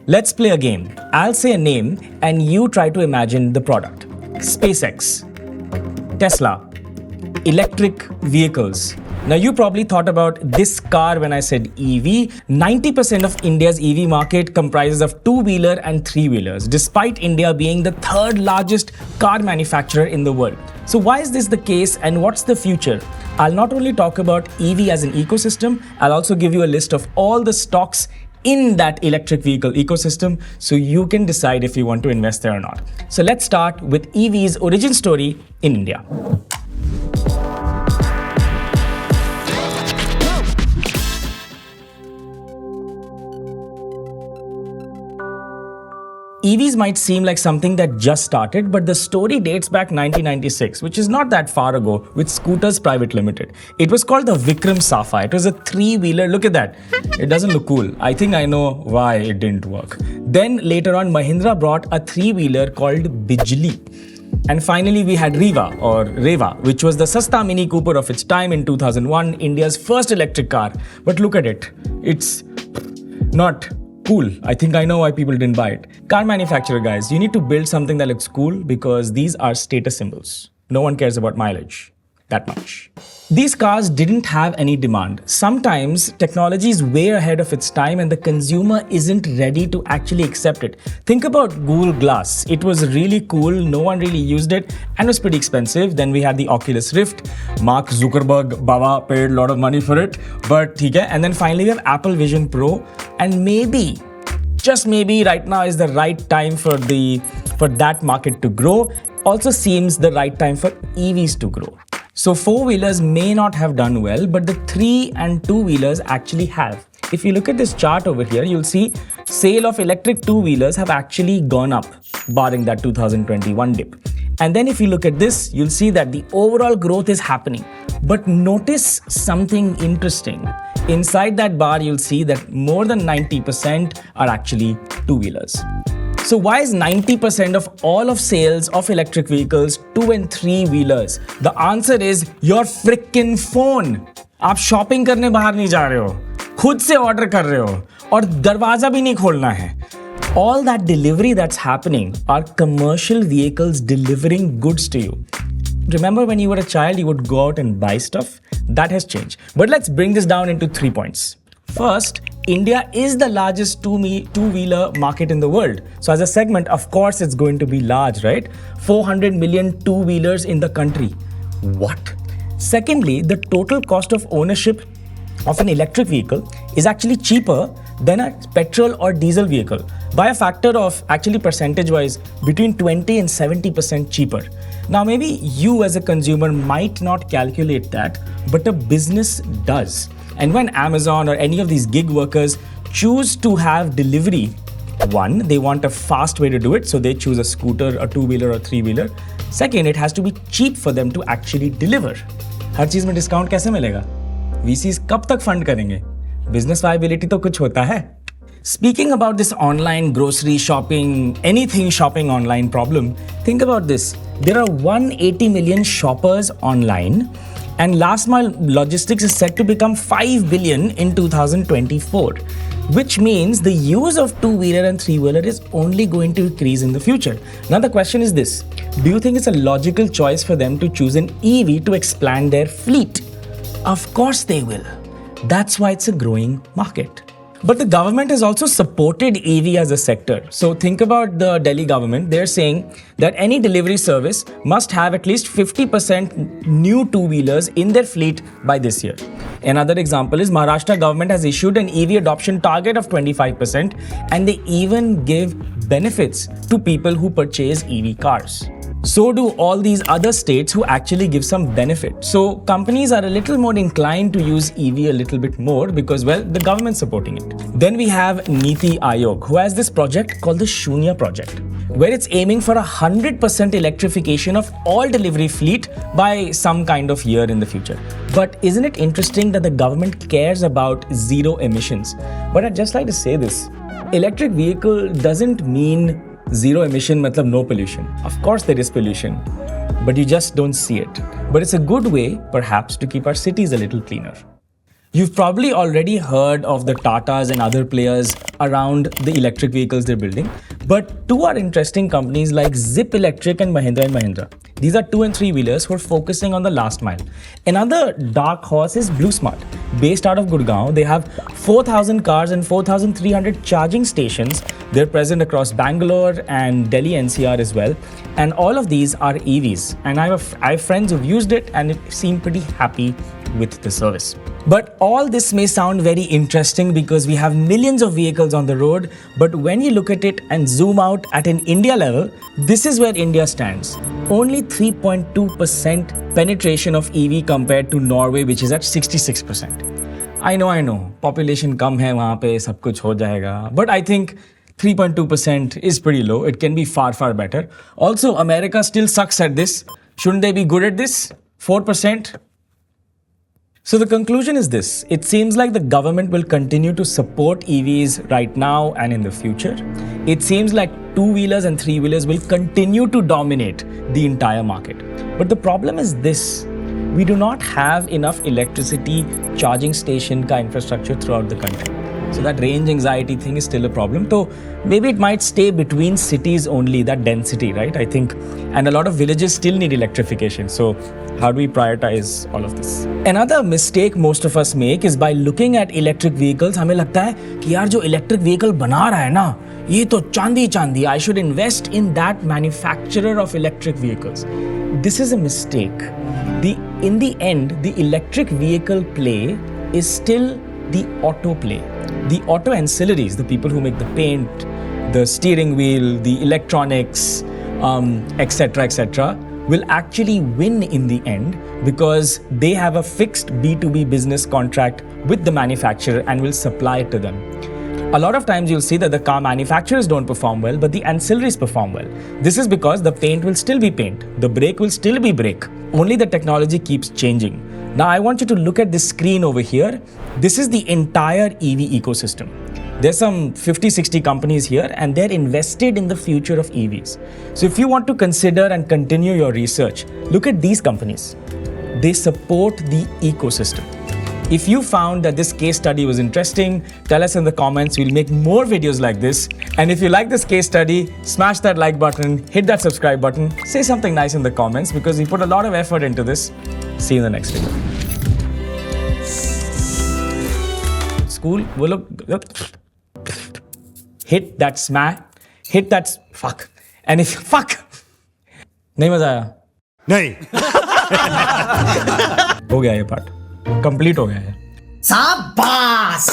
Let's play a game. I'll say a name and you try to imagine the product. SpaceX, Tesla, electric vehicles. Now you probably thought about this car when I said EV. 90% of India's EV market comprises of two-wheeler and three-wheelers, despite India being the third largest car manufacturer in the world. So why is this the case and what's the future? I'll not only talk about EV as an ecosystem, I'll also give you a list of all the stocks in that electric vehicle ecosystem so you can decide if you want to invest there or not. So let's start with EV's origin story in India. EVs might seem like something that just started, but the story dates back 1996, which is not that far ago, with Scooters Private Limited. It was called the Vikram Safa. It was a three-wheeler. Look at that. It doesn't look cool. I think I know why it didn't work. Then later on, Mahindra brought a three-wheeler called Bijli. And finally, we had Reva, which was the Sasta Mini Cooper of its time in 2001, India's first electric car. But look at it. It's not cool. I think I know why people didn't buy it. Car manufacturer guys, you need to build something that looks cool because these are status symbols. No one cares about mileage that much. These cars didn't have any demand. Sometimes technology is way ahead of its time and the consumer isn't ready to actually accept it. Think about Google Glass. It was really cool, no one really used it and was pretty expensive. Then we had the Oculus Rift. Mark Zuckerberg, Baba paid a lot of money for it, but okay. And then finally we have Apple Vision Pro, and maybe, just maybe right now is the right time for that market to grow. Also seems the right time for EVs to grow. So four-wheelers may not have done well, but the three and two-wheelers actually have. If you look at this chart over here, you'll see sale of electric two-wheelers have actually gone up, barring that 2021 dip. And then if you look at this, you'll see that the overall growth is happening. But notice something interesting. Inside that bar, you'll see that more than 90% are actually two-wheelers. So why is 90% of all of sales of electric vehicles two and three-wheelers? The answer is your freaking phone. आप shopping करने बाहर नहीं जा रहे हो, खुद से order कर रहे हो और दरवाजा भी नहीं खोलना है. All that delivery that's happening are commercial vehicles delivering goods to you. Remember when you were a child, you would go out and buy stuff? That has changed. But let's bring this down into 3 points. First, India is the largest two-wheeler market in the world. So as a segment, of course, it's going to be large, right? 400 million two-wheelers in the country. What? Secondly, the total cost of ownership of an electric vehicle is actually cheaper than a petrol or diesel vehicle by a factor of, actually percentage-wise, between 20 and 70% cheaper. Now, maybe you as a consumer might not calculate that, but a business does. And when Amazon or any of these gig workers choose to have delivery, one, they want a fast way to do it, so they choose a scooter, a two-wheeler or three-wheeler. Second, it has to be cheap for them to actually deliver. हर चीज में discount कैसे मिलेगा? VCs कब तक fund करेंगे? Business viability तो कुछ होता है. Speaking about this online grocery shopping, anything shopping online problem, think about this. There are 180 million shoppers online, and last mile logistics is set to become 5 billion in 2024, which means the use of two-wheeler and three-wheeler is only going to increase in the future. Now the question is this: do you think it's a logical choice for them to choose an EV to expand their fleet? Of course they will. That's why it's a growing market. But the government has also supported EV as a sector. So think about the Delhi government. They're saying that any delivery service must have at least 50% new two-wheelers in their fleet by this year. Another example is Maharashtra government has issued an EV adoption target of 25%, and they even give benefits to people who purchase EV cars. So do all these other states who actually give some benefit. So companies are a little more inclined to use EV a little bit more because, well, the government's supporting it. Then we have Niti Aayog, who has this project called the Shunya project, where it's aiming for 100% electrification of all delivery fleet by some kind of year in the future. But isn't it interesting that the government cares about zero emissions? But I'd just like to say this: electric vehicle doesn't mean zero emission matlab no pollution. Of course there is pollution, but you just don't see it. But it's a good way, perhaps, to keep our cities a little cleaner. You've probably already heard of the Tatas and other players around the electric vehicles they're building. But two are interesting companies like Zip Electric and Mahindra. These are 2 and 3 wheelers who are focusing on the last mile. Another dark horse is Blue Smart. Based out of Gurgaon, they have 4,000 cars and 4,300 charging stations. They're present across Bangalore and Delhi NCR as well. And all of these are EVs. And I have friends who've used it and seem pretty happy with the service. But all this may sound very interesting because we have millions of vehicles on the road. But when you look at it and zoom out at an India level, this is where India stands. Only 3.2% penetration of EV compared to Norway, which is at 66%. I know, population kam hai, wahan pe sab kuch ho jayega. But I think 3.2% is pretty low. It can be far, far better. Also, America still sucks at this. Shouldn't they be good at this? 4%? So the conclusion is this. It seems like the government will continue to support EVs right now and in the future. It seems like 2-wheelers and 3-wheelers will continue to dominate the entire market. But the problem is this. We do not have enough electricity charging station ka infrastructure throughout the country. So that range anxiety thing is still a problem. So maybe it might stay between cities only, that density, right? I think. And a lot of villages still need electrification. So how do we prioritize all of this? Another mistake most of us make is by looking at electric vehicles, हमें लगता है कि यार जो electric vehicle बना रहा है ना, ये तो चांदी, I should invest in that manufacturer of electric vehicles. This is a mistake. In the end, the electric vehicle play is still the auto play. The auto ancillaries, the people who make the paint, the steering wheel, the electronics, etc., will actually win in the end because they have a fixed B2B business contract with the manufacturer and will supply it to them. A lot of times you'll see that the car manufacturers don't perform well, but the ancillaries perform well. This is because the paint will still be paint, the brake will still be brake. Only the technology keeps changing. Now I want you to look at this screen over here. This is the entire EV ecosystem. There's some 50-60 companies here and they're invested in the future of EVs. So if you want to consider and continue your research, look at these companies. They support the ecosystem. If you found that this case study was interesting, tell us in the comments. We'll make more videos like this. And if you like this case study, smash that like button, hit that subscribe button, say something nice in the comments because we put a lot of effort into this. See you in the next video. School, hit that smash, hit that fuck. And if fuck, नहीं मजा आया? नहीं. हो गया ये part, complete हो गया है. शाबाश.